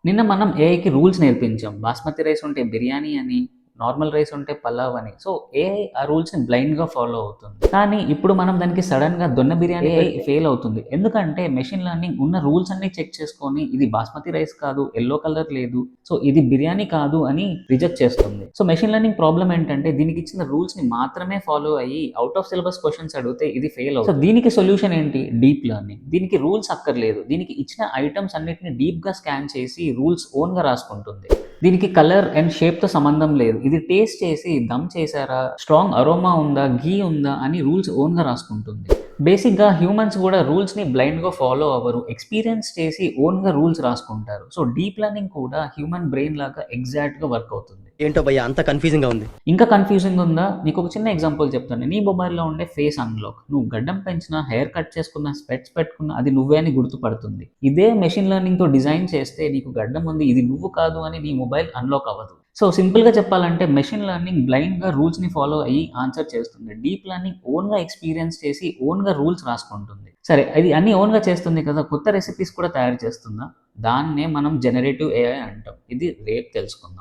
నిన్న మనం ఏఐకి rules నేర్పించాం. Basmati rice ఉంటే బిర్యానీ అని, నార్మల్ రైస్ ఉంటే పలావ్ అని. సో, ఏఐ ఆ రూల్స్‌ని బ్లైండ్‌గా ఫాలో అవుతుంది. కానీ ఇప్పుడు మనం దానికి సడెన్‌గా దొన్న బిర్యానీ ఫెయిల్ అవుతుంది. ఎందుకంటే మెషిన్ లెర్నింగ్ ఉన్న రూల్స్ అన్నీ చెక్ చేసుకొని ఇది బాస్మతి రైస్ కాదు, యెల్లో కలర్ లేదు. సో, ఇది బిర్యానీ కాదు అని రిజెక్ట్ చేస్తుంది. సో, మెషిన్ లెర్నింగ్ ప్రాబ్లమ్ ఏంటంటే దీనికి ఇచ్చిన రూల్స్‌ని మాత్రమే ఫాలో అయ్యి ఔట్ ఆఫ్ సిలబస్ క్వెషన్స్ అడిగితే ఇది ఫెయిల్ అవుతుంది. సో, దీనికి సొల్యూషన్ ఏంటి? Deep learning. దీనికి రూల్స్ అక్కర్లేదు. దీనికి ఇచ్చిన ఐటెమ్స్ అన్నిటిని డీప్‌గా స్కాన్ చేసి రూల్స్ ఓన్‌గా రాసుకుంటుంది. దీనికి కలర్ అండ్ షేప్‌తో సంబంధం లేదు. ఇది టేస్ట్ చేసి దమ్ చేశారా? స్ట్రాంగ్ అరోమా ఉందా? ఘీ ఉందా? అని రూల్స్ ఓన్‌గా రాసుకుంటుంది. బేసిక్‌గా హ్యూమన్స్ గూడా రూల్స్‌ని బ్లైండ్‌గా ఫాలో అవ్వరు. ఎక్స్‌పీరియన్స్ చేసి ఓన్‌గా రూల్స్ రాసుకుంటారు. సో, డీప్ లెర్నింగ్ కూడా హ్యూమన్ బ్రెయిన్ లాగా ఎగ్జాక్ట్‌గా వర్క్ అవుతుంది. ఏంటో భయ్యా అంత కన్‌ఫ్యూజింగ్‌గా ఉంది. ఇంకా కన్‌ఫ్యూజింగ్ ఉందా? నీకొక చిన్న ఎగ్జాంపుల్ చెప్తాను. నీ మొబైల్‌లో ఉండే ఫేస్ అన్‌లాక్. నువ్వు గడ్డం పెంచినా, హెయిర్ కట్ చేసుకున్నా, స్పెక్ట్స్ పెట్టుకున్నా అది నువ్వే అని గుర్తుపడుతుంది. ఇదే మెషిన్ లెర్నింగ్‌తో డిజైన్ చేస్తే నీకు గడ్డం ఉంది, ఇది నువ్వు కాదు అని నీ మొబైల్ అన్‌లాక్ అవ్వదు. సో, సింపుల్‌గా చెప్పాలంటే మెషిన్ లెర్నింగ్ బ్లైండ్‌గా రూల్స్‌ని ఫాలో అయ్యి ఆన్సర్ చేస్తుంది. డీప్ లెర్నింగ్ ఓన్‌గా ఎక్స్‌పీరియన్స్ చేసి ఓన్‌గా రూల్స్ రాసుకుంటుంది. సరే, ఇది అన్నీ ఓన్‌గా చేస్తుంది కదా! కొత్త రెసిపీస్ కూడా తయారు చేస్తుందా? దాన్నే మనం జనరేటివ్ ఏఐ అంటాం. ఇది రేపు తెలుసుకుందాం.